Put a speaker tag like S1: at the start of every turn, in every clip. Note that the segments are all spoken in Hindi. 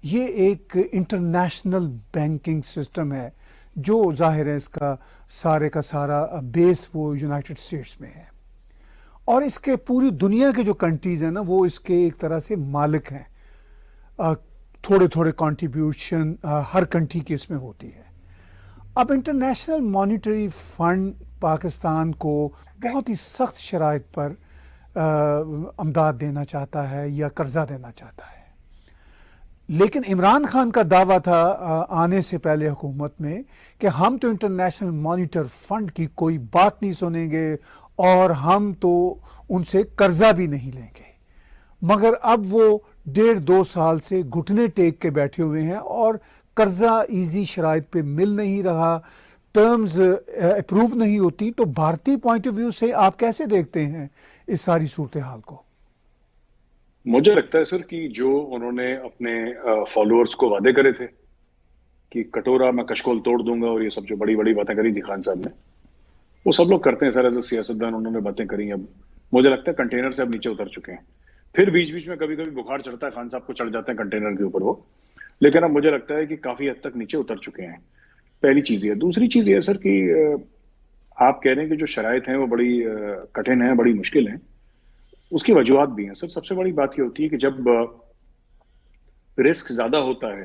S1: ये एक इंटरनेशनल बैंकिंग सिस्टम है जो जाहिर है इसका सारे का सारा बेस वो यूनाइटेड स्टेट्स में है, और इसके पूरी दुनिया के जो कंट्रीज हैं ना वो इसके एक तरह से मालिक हैं। थोड़े थोड़े कंट्रीब्यूशन हर कंट्री की इसमें होती है। अब इंटरनेशनल मॉनिटरी फंड पाकिस्तान को बहुत ही सख्त शराइत पर अमदाद देना चाहता है या कर्जा देना चाहता है, लेकिन इमरान खान का दावा था आने से पहले हुकूमत में कि हम तो इंटरनेशनल मॉनिटर फंड की कोई बात नहीं सुनेंगे और हम तो उनसे कर्जा भी नहीं लेंगे। मगर अब वो 1.5-2 साल से घुटने टेक के बैठे हुए हैं और कर्जा इजी शराइत पे मिल नहीं रहा, टर्म्स अप्रूव नहीं होती। तो भारतीय पॉइंट ऑफ व्यू से आप कैसे देखते हैं इस सारी सूरत हाल को?
S2: मुझे लगता है सर कि जो उन्होंने अपने फॉलोअर्स को वादे करे थे कि कटोरा मैं कशकोल तोड़ दूंगा और ये सब जो बड़ी बड़ी बातें करी थी खान साहब ने, वो सब लोग करते हैं सर। एज ए सियासतदान उन्होंने बातें करी। अब मुझे लगता है कंटेनर से अब नीचे उतर चुके हैं। फिर बीच बीच में कभी कभी बुखार चढ़ता है, खान साहब को चढ़ जाते हैं कंटेनर के ऊपर वो, लेकिन अब मुझे लगता है कि काफी हद तक नीचे उतर चुके हैं। पहली चीज ये। दूसरी चीज ये सर कि आप कह रहे हैं कि जो शराइत हैं वो बड़ी कठिन है, बड़ी मुश्किल है। उसकी वजूहत भी हैं सर। सबसे बड़ी बात ये होती है कि जब रिस्क ज्यादा होता है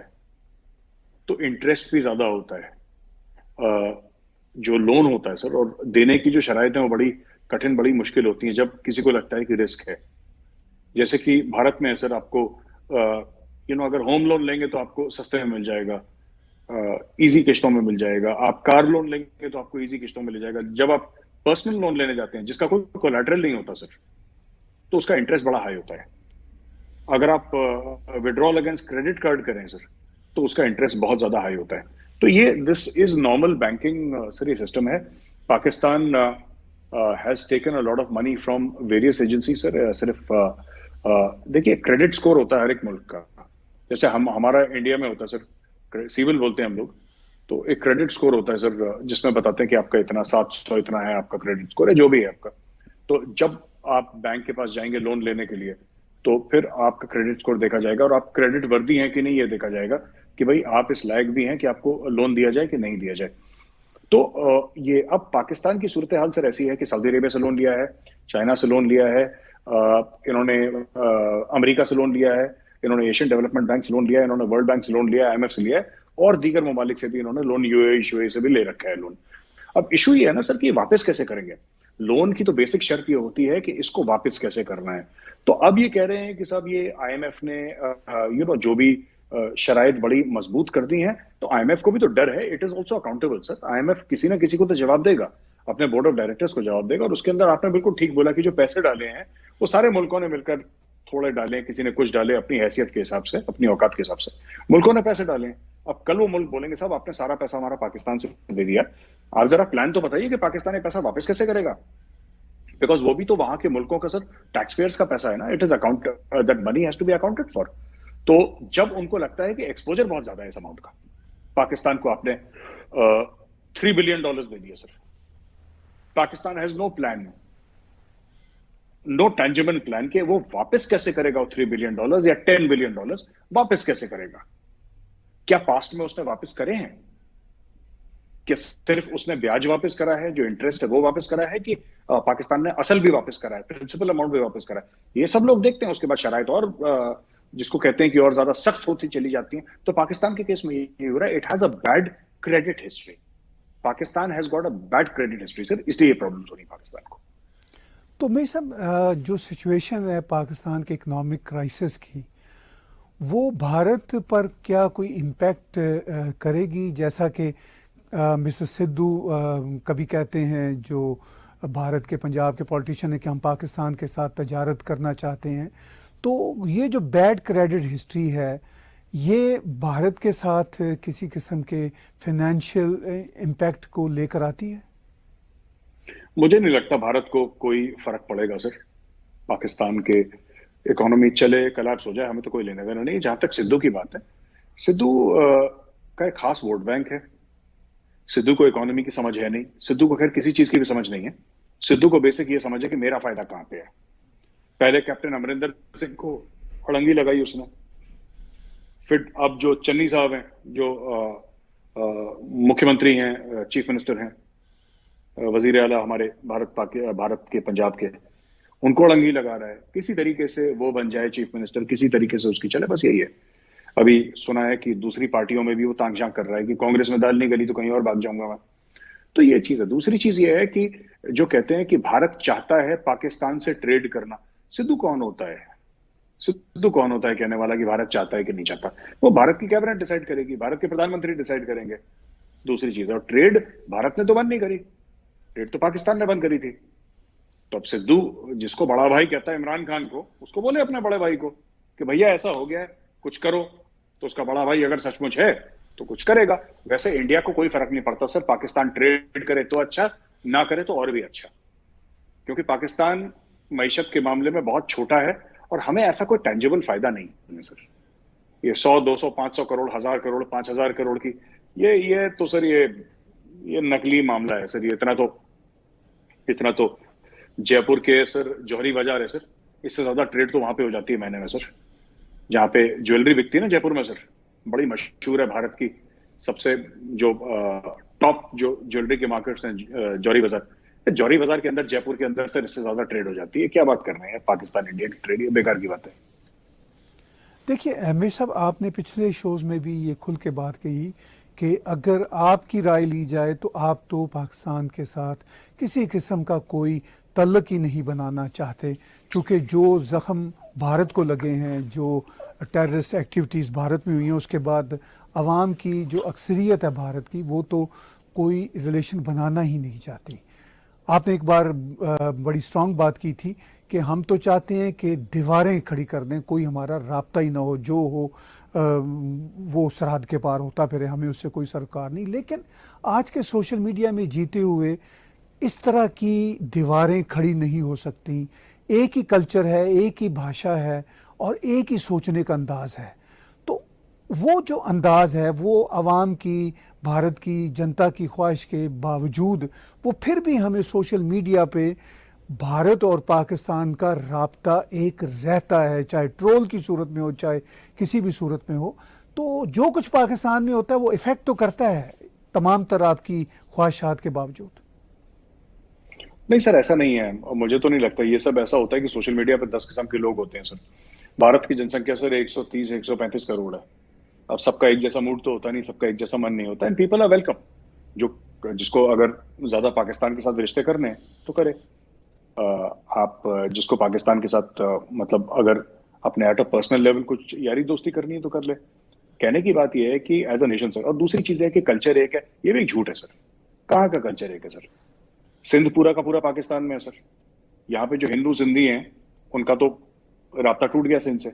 S2: तो इंटरेस्ट भी ज्यादा होता है। जो लोन होता है सर, और देने की जो शराइत है वो बड़ी कठिन, बड़ी मुश्किल होती है जब किसी को लगता है कि रिस्क है। जैसे कि भारत में है सर, आपको अगर होम लोन लेंगे तो आपको सस्ते में मिल जाएगा, इजी किश्तों में मिल जाएगा। आप कार लोन लेंगे तो आपको इजी किश्तों में मिल जाएगा। जब आप पर्सनल लोन लेने जाते हैं जिसका कोई कोलैटरल नहीं होता सर, तो उसका इंटरेस्ट बड़ा हाई होता है। अगर आप विड्रॉल अगेंस्ट क्रेडिट कार्ड करें सर, तो उसका इंटरेस्ट बहुत ज्यादा हाई होता है। तो ये this is normal banking sir, ये सिस्टम है। Pakistan has taken a lot of money from various agency sir. सिर्फ देखिए, क्रेडिट स्कोर होता है हर एक मुल्क का। जैसे हमारा इंडिया में होता है सर, सिविल बोलते हैं हम लोग। तो एक क्रेडिट स्कोर होता है सर, जिसमें बताते हैं कि आपका इतना 700 इतना है, आपका क्रेडिट स्कोर है, जो भी है आपका। तो जब आप बैंक के पास जाएंगे लोन लेने के लिए, तो फिर आपका क्रेडिट स्कोर देखा जाएगा और आप क्रेडिट वर्दी हैं कि नहीं ये देखा जाएगा कि भाई आप इस लायक भी हैं कि आपको लोन दिया जाए कि नहीं दिया जाए। तो ये अब पाकिस्तान की सूरत हाल सर ऐसी है कि सऊदी अरेबिया से लोन लिया है, चाइना से लोन लिया है, इन्होंने अमेरिका से लोन लिया है, इन्होंने एशियन डेवलपमेंट बैंक से लोन लिया है, इन्होंने वर्ल्ड बैंक से लोन लिया है, IMF से लिया है, और दीगर ममालिक से भी इन्होंने लोन, UAE से भी ले रखा है लोन। अब इशू ये है ना सर कि वापस कैसे करेंगे। लोन की तो बेसिक शर्त ये होती है कि इसको वापस कैसे करना है। तो अब ये कह रहे हैं कि साहब ये IMF ने जो भी शराइत बड़ी मजबूत कर दी हैं, तो IMF को भी तो डर है। It is also accountable sir. IMF किसी ना किसी को तो जवाब देगा, अपने बोर्ड ऑफ डायरेक्टर्स को जवाब देगा। और उसके अंदर आपने बिल्कुल ठीक बोला कि जो पैसे डाले हैं वो सारे मुल्कों ने मिलकर थोड़े डाले, किसी ने कुछ डाले अपनी हैसियत के हिसाब से, अपनी औकात के हिसाब से मुल्कों ने पैसे डाले। अब कल वो मुल्क बोलेंगे साहब आपने सारा पैसा हमारा पाकिस्तान से दे दिया, आप जरा प्लान तो बताइए कि पाकिस्तान ये पैसा वापस कैसे करेगा। बिकॉज वो भी तो वहां के मुल्कों का सर टैक्स पेयर्स का पैसा है ना। It is account, that money has to be accounted for. तो जब उनको लगता है कि एक्सपोजर बहुत ज्यादा है इस अमाउंट का, पाकिस्तान को आपने $3 बिलियन दे दिया sir, Pakistan has no plan, no tangible plan कि वो वापस कैसे करेगा वो $3 बिलियन या $10 बिलियन वापस कैसे करेगा। क्या पास्ट में उसने वापस करे हैं? कि सिर्फ उसने ब्याज वापस करा है, जो इंटरेस्ट है वो वापस करा है, कि पाकिस्तान ने असल भी वापस करा है, प्रिंसिपल अमाउंट भी वापस करा है? ये सब लोग देखते हैं। उसके बाद शराइत और जिसको कहते हैं कि और ज्यादा सख्त होती चली जाती हैं। तो पाकिस्तान के केस में ये हो रहा है, it has a bad credit history. Pakistan has got a bad credit history sir, इसलिए ये प्रॉब्लम हो रही है पाकिस्तान को।
S1: तो मेरी साहब, जो सिचुएशन है पाकिस्तान के इकोनॉमिक क्राइसिस की, वो भारत पर क्या कोई इम्पैक्ट करेगी? जैसा कि मिस्टर सिद्धू कभी कहते हैं, जो भारत के पंजाब के पॉलिटिशियन है, कि हम पाकिस्तान के साथ तजारत करना चाहते हैं। तो ये जो बैड क्रेडिट हिस्ट्री है, ये भारत के साथ किसी किस्म के फाइनेंशियल इम्पैक्ट को लेकर आती है?
S2: मुझे नहीं लगता भारत को कोई फर्क पड़ेगा सर। पाकिस्तान के इकोनॉमी चले कलाप्स हो जाए, हमें तो कोई लेना देना नहीं। जहां तक सिद्धू की बात है, सिद्धू का एक खास वोट बैंक है। सिद्धू को इकोनॉमी की समझ है नहीं, सिद्धू को खैर किसी चीज की भी समझ नहीं है। सिद्धू को बेसिक ये समझ है कि मेरा फायदा कहां पे है। पहले कैप्टन अमरिंदर सिंह को अड़ंगी लगाई उसने, फिर अब जो चन्नी साहब हैं, जो मुख्यमंत्री हैं, चीफ मिनिस्टर हैं, वजीर आला हमारे भारत के पंजाब के, उनको अड़ंगी लगा रहा है किसी तरीके से वो बन जाए चीफ मिनिस्टर, किसी तरीके से उसकी चले, बस यही है। अभी सुना है कि दूसरी पार्टियों में भी वो ताक झांक कर रहा है कि कांग्रेस में दाल नहीं गली तो कहीं और भाग जाऊंगा मैं। तो ये चीज है। दूसरी चीज ये है कि जो कहते हैं कि भारत चाहता है पाकिस्तान से ट्रेड करना, सिद्धू कौन होता है? सिद्धू कौन होता है कहने वाला कि भारत चाहता है कि नहीं चाहता? वो भारत की कैबिनेट डिसाइड करेगी, भारत के प्रधानमंत्री डिसाइड करेंगे। दूसरी चीज है, और ट्रेड भारत ने तो बंद नहीं करी, ट्रेड तो पाकिस्तान ने बंद करी थी। तो अब सिद्धू, जिसको बड़ा भाई कहता है इमरान खान को, उसको बोले अपने बड़े भाई को कि भैया ऐसा हो गया है, कुछ करो। तो उसका बड़ा भाई अगर सचमुच है तो कुछ करेगा। वैसे इंडिया को कोई फर्क नहीं पड़ता सर, पाकिस्तान ट्रेड करे तो अच्छा, ना करे तो और भी अच्छा, क्योंकि पाकिस्तान मईशत के मामले में बहुत छोटा है और हमें ऐसा कोई टेंजिबल फायदा नहीं है सर। ये 100, 200, 500 करोड़, 1000 करोड़, 5000 करोड़ की ये तो सर ये नकली मामला है सर। ये इतना तो जयपुर के सर जौहरी बाजार है सर, इससे ज्यादा ट्रेड तो वहां पे हो जाती है महीने में सर। जहाँ पे ज्वेलरी बिकती है ना जयपुर में सर, बड़ी मशहूर है भारत की सबसे जो टॉप जो ज्वेलरी के मार्केट्स हैं, जौहरी बाजार। जौहरी बाजार के अंदर, जयपुर के अंदर सर इससे ज्यादा ट्रेड हो जाती है। क्या बात कर रहे हैं पाकिस्तान इंडिया की ट्रेड, ये बेकार की बात है।
S1: देखिए अहमद साहब, आपने पिछले शोज़ में भी ये खुल के बात कही कि अगर आपकी राय ली जाए तो आप तो पाकिस्तान के साथ किसी किस्म का कोई तल्लक ही नहीं बनाना चाहते, क्योंकि जो ज़ख़म भारत को लगे हैं, जो टेररिस्ट एक्टिविटीज़ भारत में हुई हैं, उसके बाद आवाम की जो अक्सरियत है भारत की, वो तो कोई रिलेशन बनाना ही नहीं चाहती। आपने एक बार बड़ी स्ट्रांग बात की थी कि हम तो चाहते हैं कि दीवारें खड़ी कर दें, कोई हमारा राब्ता ही ना हो, जो हो वो सरहद के पार होता फिरे, हमें उससे कोई सरोकार नहीं। लेकिन आज के सोशल मीडिया में जीते हुए इस तरह की दीवारें खड़ी नहीं हो सकती। एक ही कल्चर है, एक ही भाषा है और एक ही सोचने का अंदाज़ है। तो वो जो अंदाज़ है वो आवाम की, भारत की जनता की ख्वाहिश के बावजूद वो फिर भी हमें सोशल मीडिया पे भारत और पाकिस्तान का राब्ता एक रहता है, चाहे ट्रोल की सूरत में हो, चाहे किसी भी सूरत में हो। तो जो कुछ पाकिस्तान में होता है वो इफ़ेक्ट तो करता है तमाम तरह आपकी ख्वाहिशात के बावजूद।
S2: नहीं सर, ऐसा नहीं है, और मुझे तो नहीं लगता। ये सब ऐसा होता है कि सोशल मीडिया पर 10 किस्म के लोग होते हैं सर। भारत की जनसंख्या सर 130 135 करोड़ है। अब सबका एक जैसा मूड तो होता नहीं, सबका एक जैसा मन नहीं होता। एंड पीपल आर वेलकम, जो जिसको अगर ज्यादा पाकिस्तान के साथ रिश्ते करने हैं तो करे। आप जिसको पाकिस्तान के साथ मतलब अगर अपने एट अ पर्सनल लेवल कुछ यारी दोस्ती करनी है तो कर ले। कहने की बात यह है कि एज अ नेशन सर, और दूसरी चीज है कि कल्चर एक है, ये भी एक झूठ है सर। कहाँ का कल्चर एक है सर? सिंध पूरा का पूरा पाकिस्तान में है सर। यहाँ पे जो हिंदू सिंधी हैं उनका तो राब्ता टूट गया सिंध से,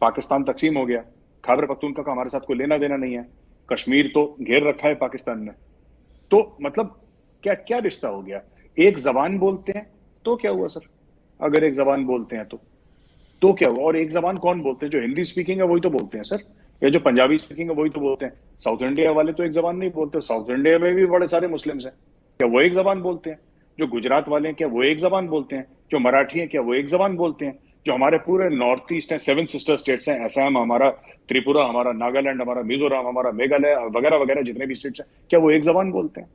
S2: पाकिस्तान तकसीम हो गया। खैबर पख्तूनख्वा का हमारे साथ कोई लेना देना नहीं है। कश्मीर तो घेर रखा है पाकिस्तान ने। तो मतलब क्या क्या रिश्ता हो गया? एक जबान बोलते हैं तो क्या हुआ सर? अगर एक जबान बोलते हैं तो क्या हुआ? और एक जबान कौन बोलते हैं? जो हिंदी स्पीकिंग है वही तो बोलते हैं सर, या जो पंजाबी स्पीकिंग है वही तो बोलते हैं। साउथ इंडिया वाले तो एक जबान नहीं बोलते। साउथ इंडिया में भी बड़े सारे मुस्लिम्स हैं, क्या वो एक जबान बोलते हैं? जो गुजरात वाले हैं क्या वो एक जबान बोलते हैं? जो मराठी हैं क्या वो एक जबान बोलते हैं? जो हमारे पूरे नॉर्थ ईस्ट है, 7 सिस्टर स्टेट्स हैं, असम हमारा, त्रिपुरा हमारा, नागालैंड हमारा, मिजोरम हमारा, मेघालय वगैरह वगैरह जितने भी स्टेट्स हैं, क्या वो एक जबान बोलते हैं?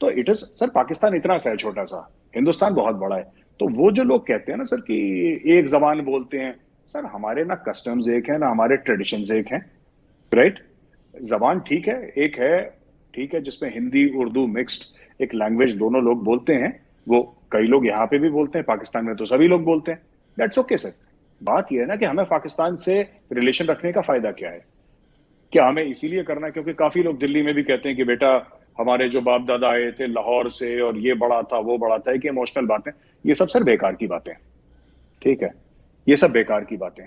S2: तो इट इज सर, पाकिस्तान इतना सा है छोटा सा, हिंदुस्तान बहुत बड़ा है। तो वो जो लोग कहते हैं ना सर कि एक जबान बोलते हैं, सर हमारे ना कस्टम्स एक है, ना हमारे ट्रेडिशंस एक हैं, राइट? जबान ठीक है, एक है, ठीक है, जिसमें हिंदी उर्दू मिक्स्ड एक लैंग्वेज दोनों लोग बोलते हैं। वो कई लोग यहाँ पे भी बोलते हैं, पाकिस्तान में तो सभी लोग बोलते हैं। That's okay sir. बात यह है ना कि हमें पाकिस्तान से रिलेशन रखने का फायदा क्या है? क्या हमें इसीलिए करना है क्योंकि काफी लोग दिल्ली में भी कहते हैं कि बेटा हमारे जो बाप दादा आए थे लाहौर से और ये बड़ा था वो बड़ा था, कि इमोशनल बातें, ये सब सर बेकार की बातें, ठीक है? ये सब बेकार की बातें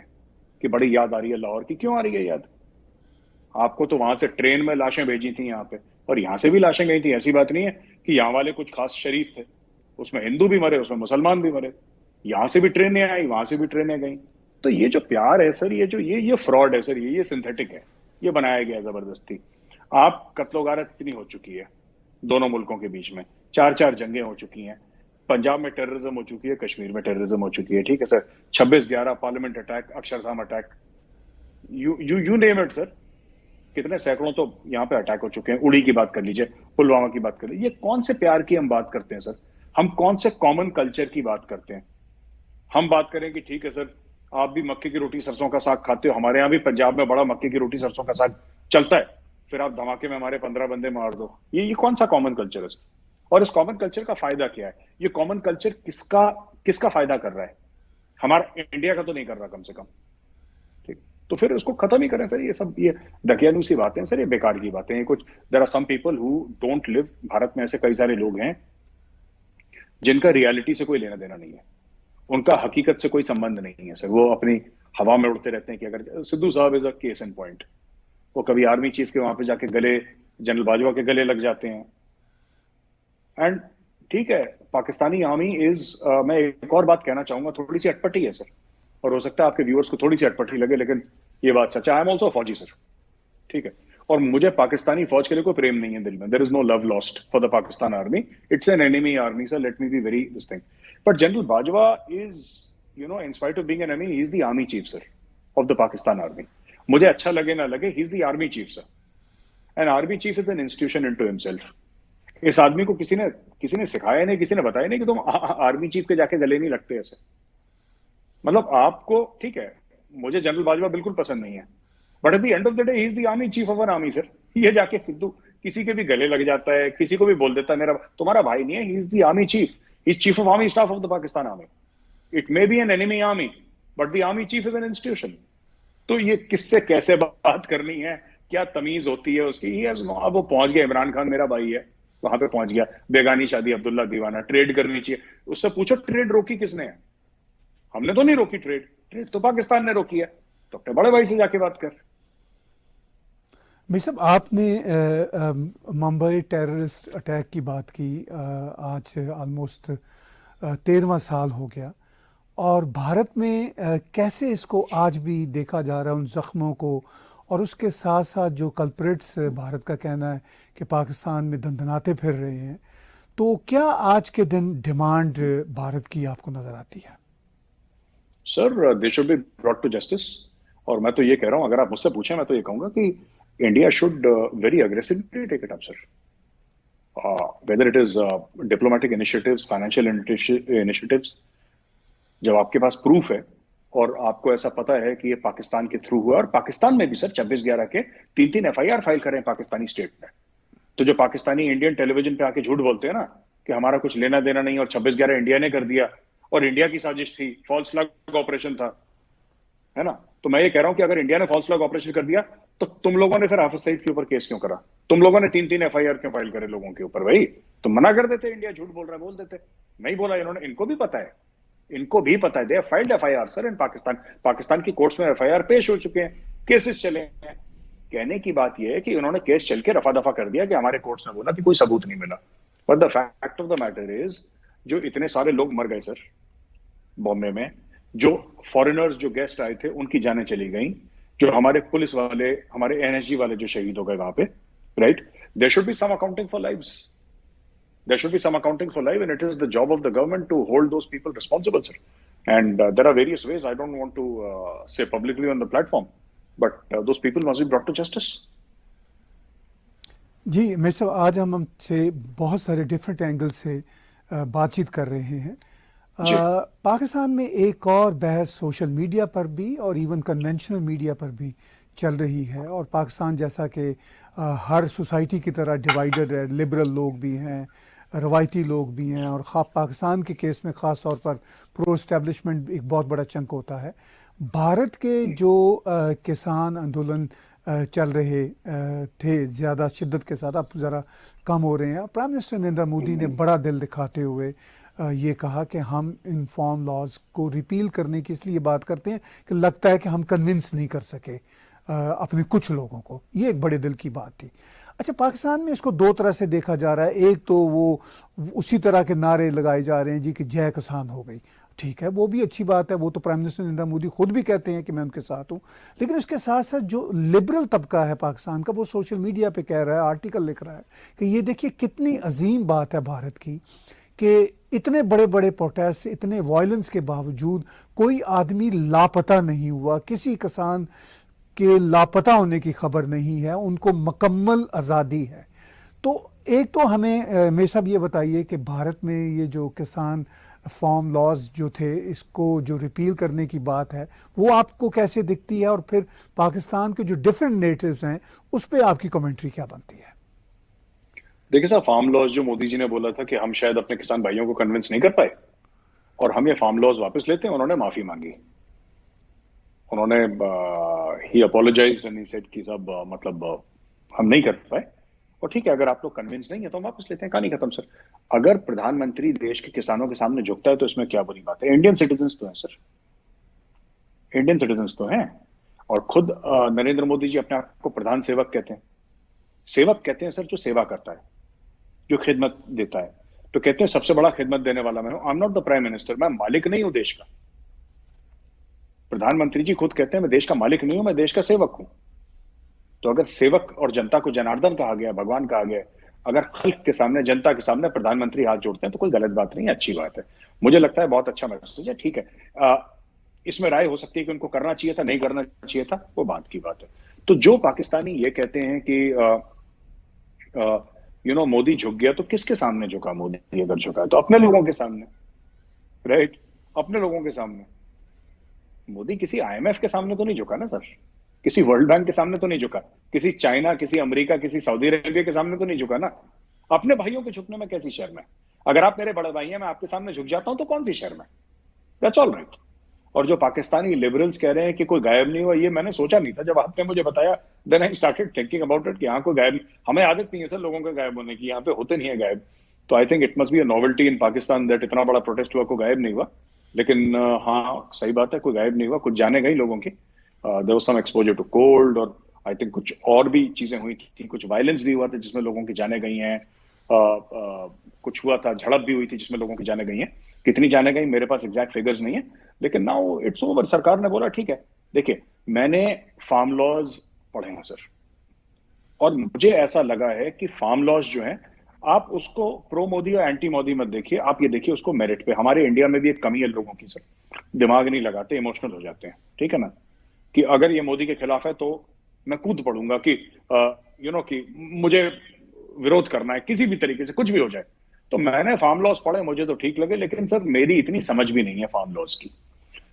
S2: कि बड़ी याद आ रही है लाहौर की। क्यों आ रही है याद? आपको तो वहां से ट्रेन में लाशें भेजी थी यहाँ पे, और यहाँ से भी लाशें गई थी। ऐसी बात नहीं है कि यहाँ वाले कुछ खास शरीफ थे, उसमें हिंदू भी मरे, उसमें मुसलमान भी मरे। यहाँ से भी ट्रेनें आई, वहां से भी ट्रेनें गई। तो ये जो प्यार है सर, ये जो ये फ्रॉड है सर, ये सिंथेटिक है, ये बनाया गया जबरदस्ती। आप कत्लो गारत इतनी हो चुकी है दोनों मुल्कों के बीच में, 4-4 जंगें हो चुकी हैं, पंजाब में टेररिज्म हो चुकी है, कश्मीर में टेररिज्म हो चुकी है, ठीक है sir? 26/11 parliament attack, Akshardham attack, you name it sir, कितने सैकड़ों तो यहाँ पे अटैक हो चुके हैं। उड़ी की बात कर लीजिए, पुलवामा की बात कर लीजिए। ये कौन से प्यार की हम बात करते हैं सर? हम कौन से कॉमन कल्चर की बात करते हैं? हम बात करें कि ठीक है सर, आप भी मक्के की रोटी सरसों का साग खाते हो, हमारे यहाँ भी पंजाब में बड़ा मक्के की रोटी सरसों का साग चलता है, फिर आप धमाके में हमारे 15 बंदे मार दो। ये कौन सा कॉमन कल्चर है सर? और इस कॉमन कल्चर का फायदा क्या है? ये कॉमन कल्चर किसका किसका फायदा कर रहा है? हमारा इंडिया का तो नहीं कर रहा कम से कम। ठीक, तो फिर उसको खत्म ही करें सर। ये सब ये दकियानूसी बातें सर, ये बेकार की बातें हैं। कुछ there are some people who don't live, Bharat में ऐसे कई सारे लोग हैं जिनका रियलिटी से कोई लेना देना नहीं है, उनका हकीकत से कोई संबंध नहीं है सर। वो अपनी हवा में उड़ते रहते हैं कि अगर सिद्धू साहब is a case in point, वो कभी आर्मी चीफ के वहां पे जाके गले, जनरल बाजवा के गले लग जाते हैं। एंड ठीक है, पाकिस्तानी आर्मी इज, मैं एक और बात कहना चाहूंगा, थोड़ी सी अटपटी है सर, और हो सकता है आपके व्यूअर्स को थोड़ी सी अटपटी लगे, लेकिन ये बात सच है। आई एम ऑल्सो फौजी सर, ठीक है, और मुझे पाकिस्तानी फौज के लिए कोई प्रेम नहीं है दिल में। There is no love lost for the Pakistan army, it's an enemy army sir, let me be very this thing. But general Bajwa is, you know, in spite of being an enemy, he is the army chief sir of the Pakistan army. मुझे अच्छा लगे ना लगे, he is the army chief sir, and army chief is an institution into himself. इस आदमी को किसी ने सिखाया नहीं, किसी ने बताया नहीं कि तुम आर्मी चीफ के जाके गले नहीं लगते ऐसे। मतलब आपको, ठीक है, मुझे जनरल बाजवा बिल्कुल पसंद नहीं है, but at the end of the day he is the army chief of an army sir. ये जाके सिद्धू किसी के भी गले लग जाता है, किसी को भी बोल देता है मेरा तुम्हारा भाई नहीं है, ही is the army chief, he is chief of army staff of the Pakistan army. It may be N enemy army, but the army chief is an institution. तो ये किससे कैसे बात करनी है, क्या तमीज होती है उसकी? अब वो पहुंच गया, इमरान खान मेरा भाई है, वहां पे पहुंच गया, बेगानी शादी अब्दुल्ला दीवाना, ट्रेड करनी चाहिए, उससे पूछो ट्रेड रोकी किसने है? हमने तो नहीं रोकी ट्रेड, ट्रेड तो पाकिस्तान ने रोकी है। तो अपने बड़े भाई से जाके बात कर।
S1: भाई साहब, आपने मुंबई टेररिस्ट अटैक की बात की। आज ऑलमोस्ट 13वां साल हो गया, और भारत में कैसे इसको आज भी देखा जा रहा है, उन जख्मों को, और उसके साथ साथ जो कल्प्रिट्स भारत का कहना है कि पाकिस्तान में दंदनाते फिर रहे हैं। तो क्या आज के दिन डिमांड भारत की आपको नज़र आती है?
S2: Sir they should be brought to justice, और मैं तो ये कह रहा हूं, अगर आप मुझसे पूछें मैं तो ये कहूंगा कि India should very aggressively take it up sir, whether it is diplomatic initiatives, financial initiatives. जब आपके पास प्रूफ है और आपको ऐसा पता है कि ये पाकिस्तान के थ्रू हुआ, और पाकिस्तान में भी सर 26/11 के 3-3 एफआईआर फाइल करें पाकिस्तानी स्टेट में। तो जो पाकिस्तानी इंडियन टेलीविजन पे आके झूठ बोलते हैं ना कि हमारा कुछ लेना देना नहीं और 26/11 इंडिया ने कर दिया और इंडिया की साजिश थी, फॉल्स फ्लैग ऑपरेशन था, है ना? तो मैं ये कह रहा हूं कि अगर इंडिया ने फॉल्स फ्लैग ऑपरेशन कर दिया तो तुम लोगों ने फिर हाफिज सईद के ऊपर केस क्यों करा? तुम लोगों ने 3-3 एफआईआर क्यों फाइल करे लोगों के ऊपर? भाई तुम मना कर देते, इंडिया झूठ बोल रहा है बोल देते। नहीं बोला इन्होंने, इनको भी पता है, इनको भी पता है। दे फाइल्ड एफआईआर सर इन पाकिस्तान, पाकिस्तान की कोर्ट्स में एफआईआर पेश हो चुके हैं, केसेस चले हैं। कहने की बात यह है कि उन्होंने केस चल के रफा दफा कर दिया कि हमारे कोर्ट्स ने बोला कि कोई सबूत नहीं मिला। But the fact of the matter is, जो इतने सारे लोग मर गए सर बॉम्बे में, जो फॉरेनर्स जो गेस्ट आए थे उनकी जानें चली गई, जो हमारे पुलिस वाले, हमारे एनएसजी वाले जो शहीद हो गए वहां पे, right? There should be some accounting for lives, there should be some accounting for life, and it is the job of the government to hold those people responsible, sir. And there are various ways, I don't want to say publicly on the platform, but those people must be brought to justice.
S1: जी मेरे साहब, आज हम हमसे बहुत सारे डिफरेंट एंगल से बातचीत कर रहे हैं। पाकिस्तान में एक और बहस सोशल मीडिया पर भी और इवन कन्वेंशनल मीडिया पर भी चल रही है, और पाकिस्तान जैसा कि हर सोसाइटी की तरह डिवाइडेड है, लिबरल लोग भी हैं, रवायती लोग भी हैं, और पाकिस्तान के केस में ख़ास तौर पर प्रो एस्टेब्लिशमेंट एक बहुत बड़ा चंक होता है। भारत के जो किसान आंदोलन चल रहे थे ज़्यादा शिद्दत के साथ, अब ज़रा कम हो रहे हैं। प्राइम मिनिस्टर नरेंद्र मोदी ने बड़ा दिल दिखाते हुए ये कहा कि हम इन फॉर्म लॉज को रिपील करने की इसलिए बात करते हैं कि लगता है कि हम कन्विंस नहीं कर सके अपने कुछ लोगों को। ये एक बड़े दिल की बात थी। अच्छा, पाकिस्तान में इसको दो तरह से देखा जा रहा है। एक तो वो उसी तरह के नारे लगाए जा रहे हैं जी कि जय किसान हो गई, ठीक है, वो भी अच्छी बात है, वो तो प्राइम मिनिस्टर नरेंद्र मोदी खुद भी कहते हैं कि मैं उनके साथ हूँ। लेकिन उसके साथ साथ जो लिबरल तबका है पाकिस्तान का, वो सोशल मीडिया पे कह रहा है, आर्टिकल लिख रहा है कि ये देखिए कितनी अजीम बात है भारत की कि इतने बड़े बड़े प्रोटेस्ट, इतने वायलेंस के बावजूद कोई आदमी लापता नहीं हुआ, किसी किसान के लापता होने की खबर नहीं है, उनको मुकम्मल आज़ादी है। तो एक तो हमें मेरे साहब ये बताइए कि भारत में ये जो किसान फार्म लॉज जो थे, इसको जो रिपील करने की बात है, वो आपको कैसे दिखती है, और फिर पाकिस्तान के जो डिफरेंट नेटिव्स हैं उस पर आपकी कमेंट्री क्या बनती है?
S2: देखिए साहब, फार्म लॉज जो मोदी जी ने बोला था कि हम शायद अपने किसान भाइयों को कन्विंस नहीं कर पाए और हम ये फार्म लॉज वापस लेते हैं, उन्होंने माफी मांगी। उन्होंने ही अपोलोजाइज्ड एंड ही सेड कि साहब हम नहीं कर पाए, और ठीक है, अगर आप लोग कन्विंस नहीं है तो हम वापस लेते हैं, कहानी खत्म सर। अगर प्रधानमंत्री देश के किसानों के सामने झुकता है तो इसमें क्या बुरी बात है? इंडियन सिटीजन तो हैं सर, इंडियन सिटीजन तो हैं। और खुद नरेंद्र मोदी जी अपने आप को प्रधान सेवक कहते हैं। सेवक कहते हैं सर जो सेवा करता है, जो खिदमत देता है। तो कहते हैं सबसे बड़ा खिदमत देने वाला मैं हूं। I am not the prime minister, मैं मालिक नहीं हूं देश का। प्रधानमंत्री जी खुद कहते हैं मैं देश का मालिक नहीं हूं, मैं देश का सेवक हूं। तो अगर सेवक और जनता को जनार्दन कहा गया, भगवान कहा गया, अगर खल्क के सामने, जनता के सामने प्रधानमंत्री हाथ जोड़ते हैं तो कोई गलत बात नहीं है, अच्छी बात है। मुझे लगता है बहुत अच्छा मैसेज है, ठीक है। इसमें राय हो सकती है कि उनको करना चाहिए था, नहीं करना चाहिए था, वो बात की बात है। तो जो पाकिस्तानी ये कहते हैं कि मोदी झुक गया, तो किसके सामने झुका मोदी? अगर झुका है तो अपने लोगों के सामने, राइट, अपने लोगों के सामने। मोदी किसी आईएमएफ के सामने तो नहीं झुका ना सर, किसी वर्ल्ड बैंक के सामने तो नहीं झुका, किसी चाइना, किसी अमेरिका, किसी सऊदी अरेबिया के सामने तो नहीं झुका ना। अपने भाइयों के झुकने में कैसी शर्म है? अगर आप मेरे बड़े भाई हैं, मैं आपके सामने झुक जाता हूं तो कौन सी शर्म है? That's all right. और जो पाकिस्तानी लिबरल्स कह रहे हैं कि कोई गायब नहीं हुआ, ये मैंने सोचा नहीं था। जब आपने मुझे बताया, then I started thinking about it कि यहाँ कोई गायब नहीं। हमें आदत नहीं है सर लोगों के गायब होने की, यहाँ पे होते नहीं है गायब। तो I think it must be a novelty in Pakistan that इतना बड़ा प्रोटेस्ट हुआ, कोई गायब नहीं हुआ। लेकिन हाँ, सही बात है, कोई गायब नहीं हुआ, कुछ जाने गई लोगों की। There was some exposure to cold, और आई थिंक कुछ और भी चीजें हुई थी, कुछ वायलेंस भी हुआ था जिसमें लोगों की जाने गई हैं। कुछ हुआ था, झड़प भी हुई थी जिसमें लोगों की जाने गई हैं। कितनी जाने गई मेरे पास एग्जैक्ट फिगर्स नहीं है, लेकिन नाउ इट्स ओवर। सरकार ने बोला ठीक है। देखिए, मैंने फार्म लॉज पढ़े हैं सर, और मुझे ऐसा लगा है कि फार्म लॉज जो है, आप उसको प्रो मोदी और एंटी मोदी मत देखिए, आप ये देखिए उसको मेरिट पे। हमारे इंडिया में भी एक कमी है लोगों की सर, दिमाग नहीं लगाते, इमोशनल हो जाते हैं, ठीक है ना। कि अगर ये मोदी के खिलाफ है तो मैं कूद पड़ूंगा कि कि मुझे विरोध करना है किसी भी तरीके से, कुछ भी हो जाए। तो मैंने फार्म लॉज पढ़े, मुझे तो ठीक लगे, लेकिन सर मेरी इतनी समझ भी नहीं है फार्म लॉज की,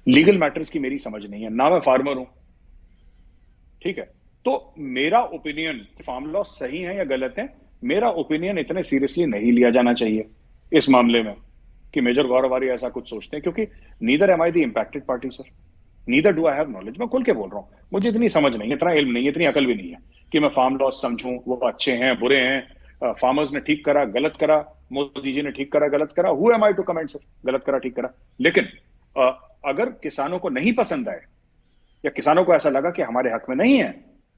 S2: लीगल मैटर्स की मेरी समझ नहीं है ना, मैं फार्मर हूं, ठीक है। तो मेरा ओपिनियन, फार्म लॉज सही है या गलत है, मेरा ओपिनियन इतने सीरियसली नहीं लिया जाना चाहिए इस मामले में कि मेजर गौरवारी ऐसा कुछ सोचते हैं, क्योंकि neither M I the impacted party sir, neither do I have knowledge. मैं खुल के बोल रहा हूं, मुझे इतनी समझ नहीं है, इतना इल्म नहीं है, इतनी अकल भी नहीं है कि मैं फार्म लॉज समझूं वो अच्छे हैं बुरे हैं, फार्मर्स ने ठीक करा गलत करा, मोदी जी ने ठीक करा गलत करा, who am I to comment sir, गलत करा ठीक करा। लेकिन अगर किसानों को नहीं पसंद आए या किसानों को ऐसा लगा कि हमारे हक में नहीं है,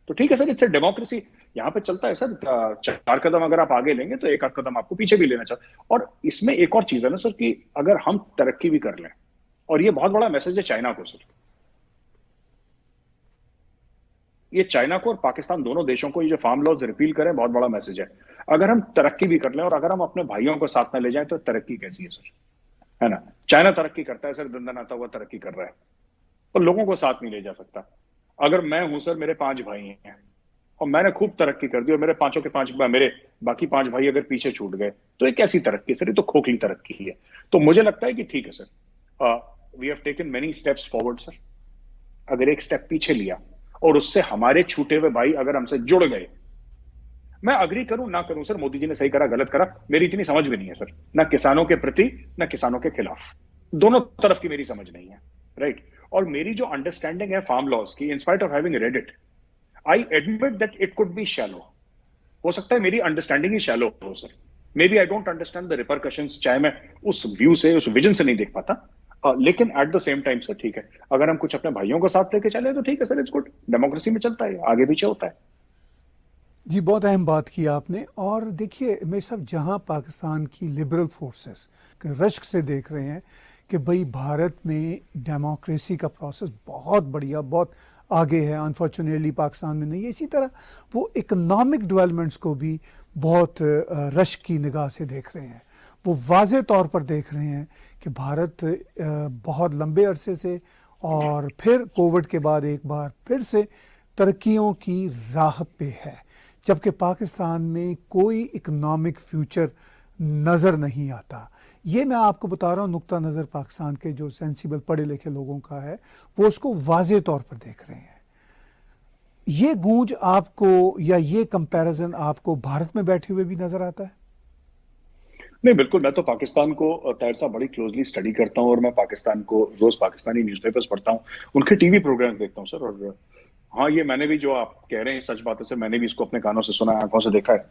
S2: तो ठीक है सर, इट्स डेमोक्रेसी, यहाँ पे चलता है सर। 4 कदम अगर आप आगे लेंगे तो 1 आध कदम आपको पीछे भी लेना चाहिए। और इसमें एक और चीज है ना सर, कि अगर हम तरक्की भी कर लें, और ये बहुत बड़ा मैसेज है चाइना को सर, ये चाइना को और पाकिस्तान दोनों देशों को ये जो फार्म लॉज रिपील करें, बहुत बड़ा मैसेज है। अगर हम तरक्की भी कर लें और अगर हम अपने भाइयों को साथ में ले जाएं, तो तरक्की कैसी है सर, है ना। चाइना तरक्की करता है सर, दंदनाता हुआ तरक्की कर रहा है, और लोगों को साथ नहीं ले जा सकता। अगर मैं हूं सर, मेरे 5 भाई हैं और मैंने खूब तरक्की कर दी, और मेरे पांचों के 5 मेरे बाकी 5 भाई अगर पीछे छूट गए, तो ये कैसी तरक्की सर, ये तो खोखली तरक्की है। तो मुझे लगता है कि ठीक है sir, we have taken many steps forward sir. अगर एक स्टेप पीछे लिया और उससे हमारे छूटे हुए भाई अगर हमसे जुड़ गए, मैं अग्री करूं ना करूं सर, मोदी जी ने सही करा गलत करा, मेरी इतनी समझ भी नहीं है सर, ना किसानों के प्रति ना किसानों के खिलाफ, दोनों तरफ की मेरी समझ नहीं है, राइट। और मेरी जो अंडरस्टैंडिंग है फार्म लॉज की, in spite of having read it, I admit that it could be shallow. हो सकता है मेरी अंडरस्टैंडिंग ही शैलो हो sir, maybe I don't understand the repercussions, चाहे मैं उस व्यू से, उस विजन से नहीं देख पाता, लेकिन at the same time sir ठीक है, अगर हम कुछ अपने भाइयों को साथ लेके चले तो ठीक है सर, इट्स गुड, डेमोक्रेसी में चलता है, आगे पीछे होता है।
S1: जी, बहुत अहम बात की आपने। और देखिए मेरे साहब, जहाँ पाकिस्तान की लिबरल फोर्सेस रश्क से देख रहे हैं कि भाई भारत में डेमोक्रेसी का प्रोसेस बहुत बढ़िया, बहुत आगे है, अनफॉर्चुनेटली पाकिस्तान में नहीं है, इसी तरह वो इकोनॉमिक डेवलपमेंट्स को भी बहुत रश्क की निगाह से देख रहे हैं। वो वाज़े तौर पर देख रहे हैं कि भारत बहुत लंबे अरसे से, और फिर कोविड के बाद एक बार फिर से तरक्कियों की राह पे है, जबकि पाकिस्तान में कोई इकोनॉमिक फ्यूचर नज़र नहीं आता। ये मैं आपको बता रहा हूँ, नुक्ता नज़र पाकिस्तान के जो सेंसिबल पढ़े लिखे लोगों का है, वो उसको वाज़े तौर पर देख रहे हैं। ये गूंज आपको या ये कंपैरिजन आपको भारत में बैठे हुए भी नज़र आता है?
S2: नहीं, बिल्कुल। मैं तो पाकिस्तान को ताहिर साहब बड़ी क्लोजली स्टडी करता हूँ, और मैं पाकिस्तान को रोज पाकिस्तानी न्यूज़पेपर्स पढ़ता हूँ, उनके टीवी प्रोग्राम देखता हूँ सर। और हाँ, ये मैंने भी, जो आप कह रहे हैं सच बात है सर, मैंने भी इसको अपने कानों से सुना है, आंखों से देखा है